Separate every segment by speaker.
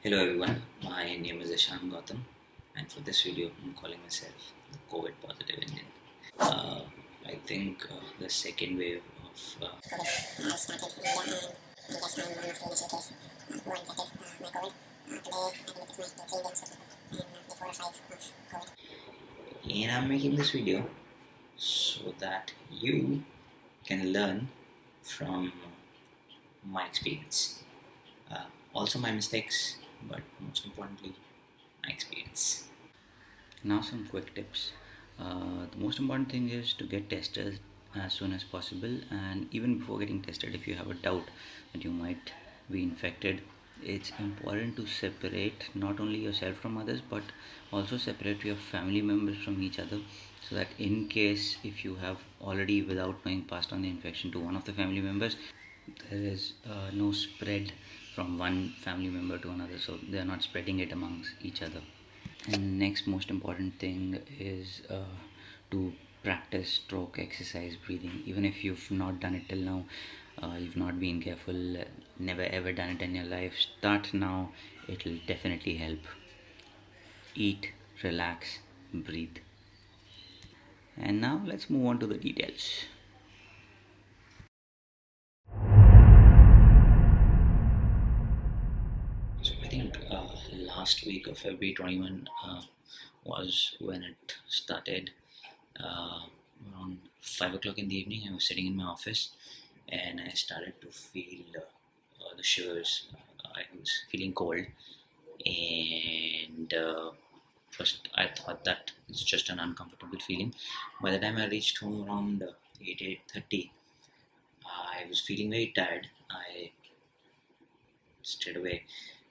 Speaker 1: Hello everyone, my name is Ishan Gautam, and for this video I'm calling myself the COVID positive Indian. Uh, I think the second wave of COVID has started in India, and I guess I'm one of the initial case who are infected by COVID. Today I think it is my 3 days and the 4 or 5 of COVID. And I'm making this video so that you can learn from my experience. Also my mistakes, but most importantly, my experience. Now some quick tips. The most important thing is to get tested as soon as possible, and even before getting tested, if you have a doubt that you might be infected, it's important to separate not only yourself from others but also separate your family members from each other, so that in case if you have already without knowing passed on the infection to one of the family members, there is no spread from one family member to another, so they are not spreading it amongst each other. And next most important thing is to practice stroke exercise breathing. Even if you've not done it till now, you've not been careful, never ever done it in your life, start now. It will definitely help. Eat, relax, breathe. And now let's move on to the details. So I think last week of February 21 was when it started. Around 5 o'clock in the evening, I was sitting in my office and I started to feel the shivers. I was feeling cold, and first I thought that it's just an uncomfortable feeling. By the time I reached home around 8:30, I was feeling very tired. I straight away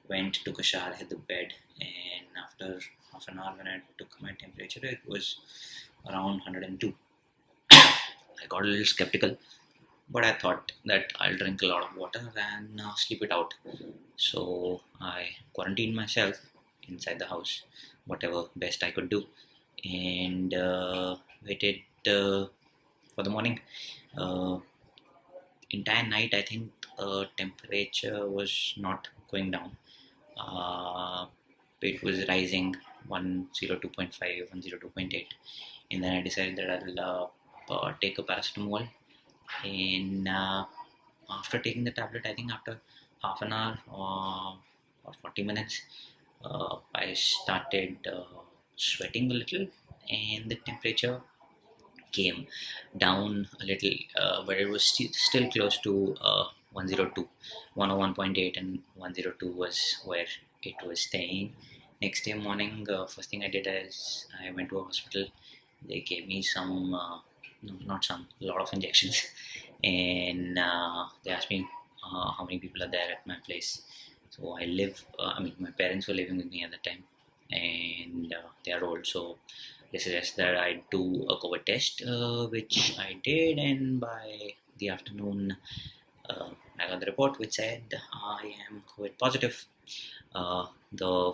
Speaker 1: went, took a shower, hit the bed, and after half an hour, when I took my temperature, it was around 102. I got a little skeptical, but I thought that I'll drink a lot of water and sleep it out. So I quarantined myself inside the house, whatever best I could do, and waited for the morning. Uh, Entire night, I think temperature was not going down. Uh, it was rising 102.5, 102.8, and then I decided that I'll take a paracetamol. And after taking the tablet, I think after half an hour or 40 minutes, I started sweating a little, and the temperature came down a little, but it was still close to 102. 101.8 and 102 was where it was staying. Next day morning, first thing I did is I went to a hospital. They gave me some, no, not some, a lot of injections, and they asked me how many people are there at my place. So my parents were living with me at the time, and they are old, so they suggest that I do a COVID test, which I did, and by the afternoon, I got the report which said I am COVID positive. The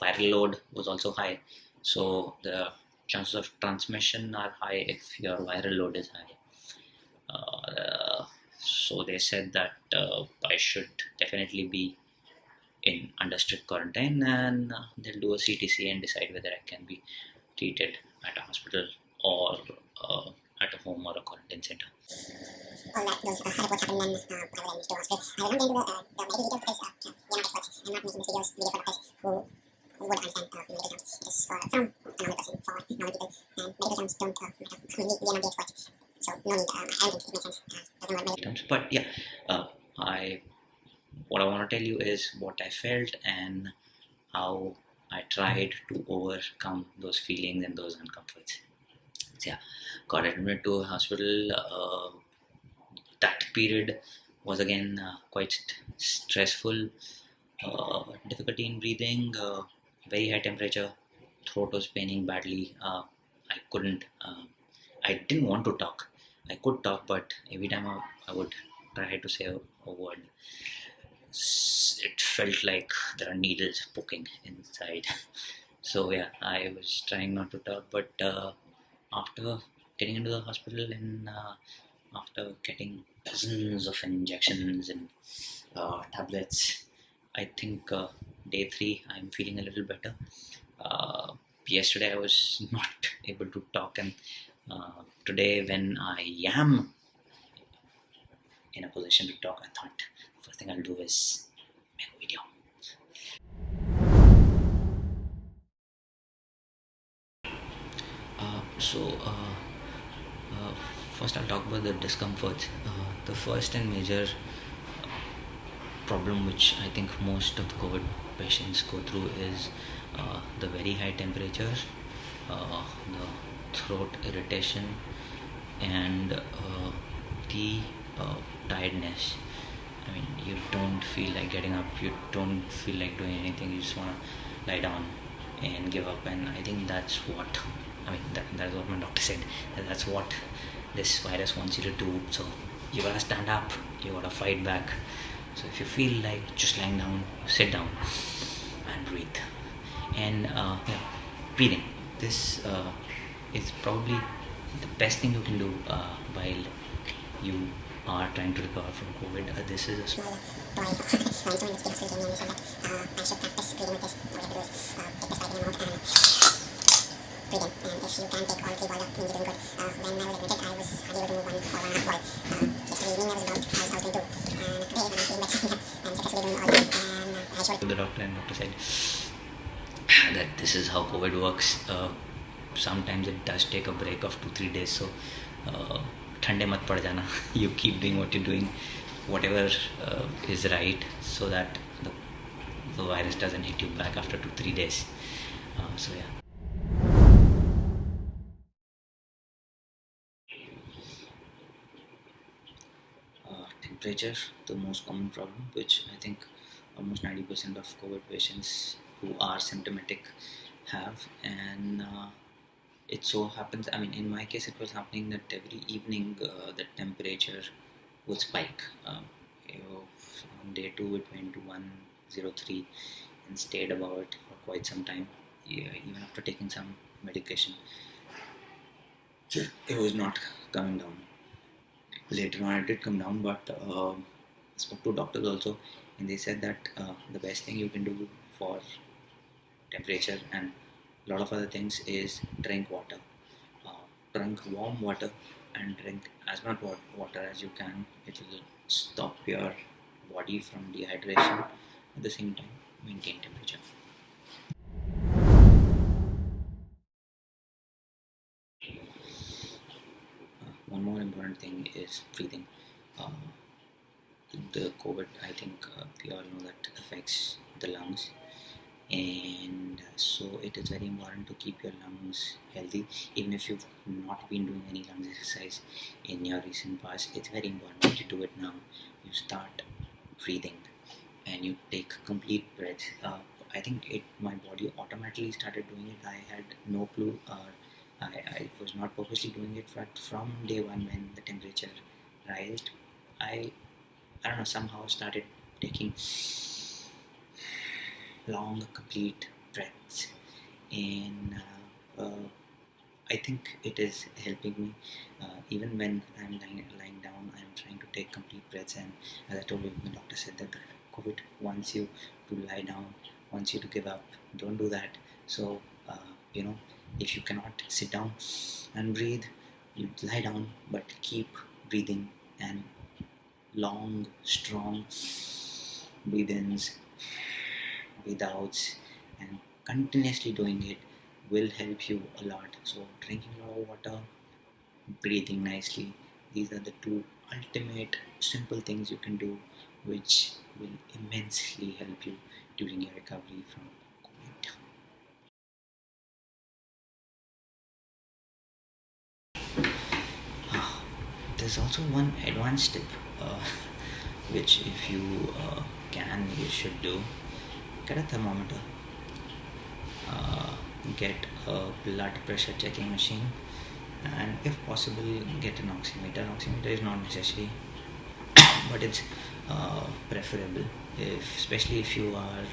Speaker 1: viral load was also high, so the chances of transmission are high if your viral load is high. So they said that I should definitely be in under strict quarantine, and they'll do a CTC and decide whether I can be treated at a hospital or at a home or a quarantine center. All that those hard reports happen, then I will to hospital. I will not get into the medical details because we are not experts. I'm not making this video for doctors who would understand medical terms. It is for some normal person, for normal people, and medical terms don't matter. We are not the experts, so no need. I don't think it makes sense. Talking about medical terms, but yeah, I what I want to tell you is what I felt and how I tried to overcome those feelings and those uncomforts. So yeah, got admitted to a hospital. That period was again quite stressful. Difficulty in breathing, very high temperature, throat was paining badly. I couldn't. I didn't want to talk. I could talk, but every time I would try to say a word, it felt like there are needles poking inside. So yeah, I was trying not to talk, but after getting into the hospital and after getting dozens of injections and tablets, I think day 3, I'm feeling a little better. Yesterday I was not able to talk, and today when I am in a position to talk, I thought first thing I'll do is make a video. So first I'll talk about the discomforts. The first and major problem which I think most of the COVID patients go through is the very high temperature, the throat irritation, and the tiredness. I mean, you don't feel like getting up, you don't feel like doing anything, you just want to lie down and give up. And I think that's what, that's what my doctor said, that's what this virus wants you to do. So you gotta stand up, you gotta fight back. So if you feel like just lying down, sit down and breathe. And breathing. This is probably the best thing you can do while you are trying to recover from COVID. This is a small boy. Someone in the hospital came to me and said that I should practice breathing with this. All you have to do is take this vitamin out and breathe in. And if you can take all 3 while you're doing good. When I was admitted, I was hardly able to move 1 or 1.5 while. Yesterday evening I was about how I was going to do. And today when I'm feeling better, I'm successfully doing all that. And I showed it to the doctor, and doctor said that this is how COVID works. Sometimes it does take a break of 2-3 days. So ठंडे मत पड़ जाना. You keep doing what you're doing, whatever is right, so that the virus doesn't hit you back after 2-3 days. So yeah. Temperature, the most common problem, which I think almost 90% of COVID patients who are symptomatic have. And it so happens, I mean, in my case it was happening that every evening the temperature would spike. On day 2 it went to 103 and stayed above it for quite some time. Even after taking some medication, it was not coming down. Later on it did come down, but I spoke to doctors also, and they said that the best thing you can do for temperature and a lot of other things is drink water. Drink warm water and drink as much water as you can. It will stop your body from dehydration. At the same time, maintain temperature. One more important thing is breathing. The COVID, I think we all know that affects the lungs, and so it is very important to keep your lungs healthy. Even if you've not been doing any lungs exercise in your recent past, it's very important that you do it now. You start breathing and you take complete breaths. I think my body automatically started doing it. I had no clue. I was not purposely doing it, but from day 1 when the temperature rised, I don't know, somehow started taking long complete breaths, and I think it is helping me. Even when I'm lying down, I'm trying to take complete breaths, and as I told you, the doctor said that COVID wants you to lie down, wants you to give up. Don't do that. So if you cannot sit down and breathe, you lie down, but keep breathing, and long strong breath-ins, breath-outs, and continuously doing it will help you a lot. So drinking a lot of water, breathing nicely, these are the 2 ultimate simple things you can do, which will immensely help you during your recovery from COVID. There's also one advanced tip, which if you can, you should do. Get a thermometer, get a blood pressure checking machine, and if possible get an oximeter. Oximeter is not necessary, but it's preferable, especially if you are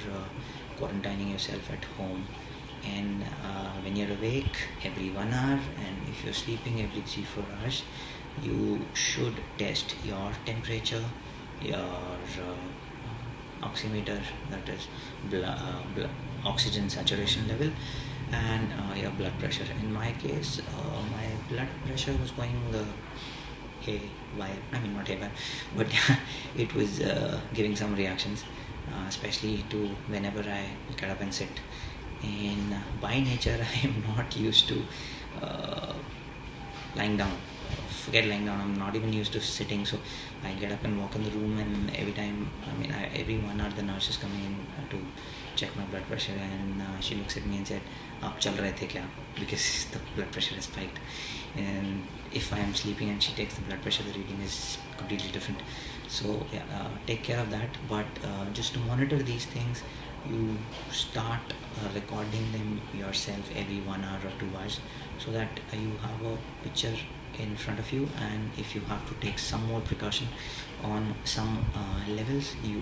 Speaker 1: quarantining yourself at home, and when you're awake every 1 hour, and if you're sleeping every 3-4 hours, you should test your temperature, your oximeter, that is oxygen saturation level, and your blood pressure. In my case, my blood pressure was going haywire. I mean, not haywire, but it was giving some reactions, especially to whenever I get up and sit. And by nature, I am not used to uh, lying down. Forget lying down. I'm not even used to sitting. So I get up and walk in the room, and every time, every 1 hour the nurse is coming in to check my blood pressure, and she looks at me and said, "आप चल रहे थे क्या?" Because the blood pressure is spiked. And if I am sleeping and she takes the blood pressure, the reading is completely different. So yeah, take care of that. But just to monitor these things, you start recording them yourself every 1 hour or 2 hours, so that you have a picture in front of you, and if you have to take some more precaution on some levels, you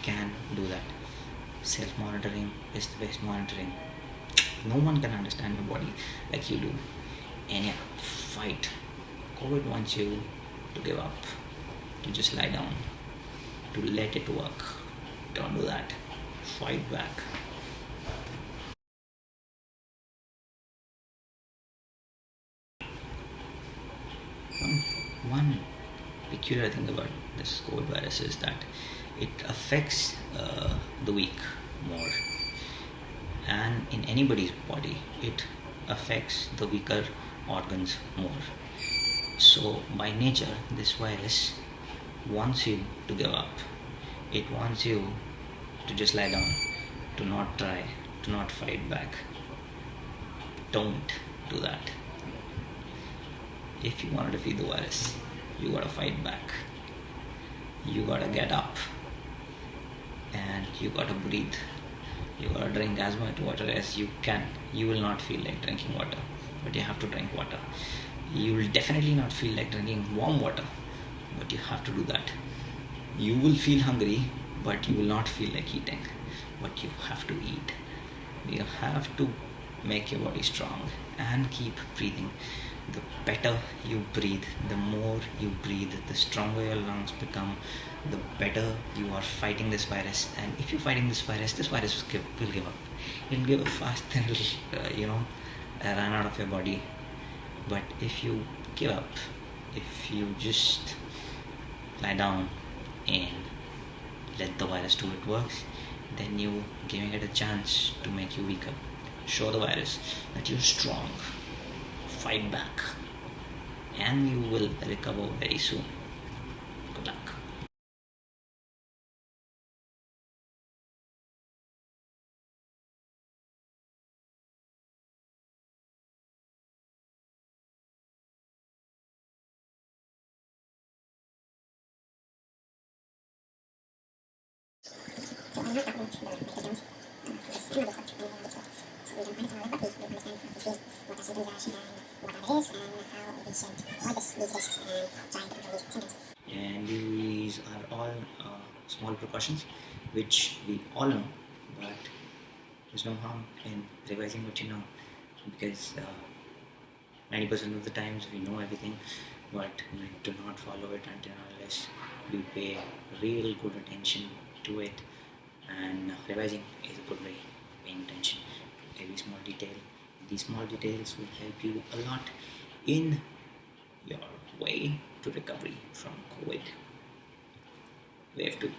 Speaker 1: can do that. Self-monitoring is the best monitoring. No one can understand your body like you do. And yeah, fight. COVID wants you to give up, to just lie down, to let it work. Don't do that. Fight back. One peculiar thing about this COVID virus is that it affects the weak more, and in anybody's body, it affects the weaker organs more. So, by nature, this virus wants you to give up. It wants you to just lie down, to not try, to not fight back. Don't do that. If you want to defeat the virus, you gotta fight back. You gotta get up, and you gotta breathe. You gotta drink as much water as you can. You will not feel like drinking water, but you have to drink water. You will definitely not feel like drinking warm water, but you have to do that. You will feel hungry, but you will not feel like eating, but you have to eat. You have to make your body strong and keep breathing. The better you breathe, the more you breathe, the stronger your lungs become, the better you are fighting this virus. And if you're fighting this virus will give up. It'll give up fast and it'll, run out of your body. But if you give up, if you just lie down and let the virus do its works, then you're giving it a chance to make you weaker. Show the virus that you're strong. Fight back, and you will recover very soon. Good luck.
Speaker 2: So I'm not talking about the medical terms. This is another thought and the thought. So we don't understand what we understand what we feel, what our symptoms are, and what are the risks, and how we should avoid these risks and try to control these symptoms.
Speaker 1: And these are all small precautions which we all know, but there's no harm in revising what you know, because 90% of the times we know everything, but we do not follow it until unless we pay real good attention to it. And revising is a good way of paying attention to every small detail. These small details will help you a lot in your way to recovery from COVID Wave 2.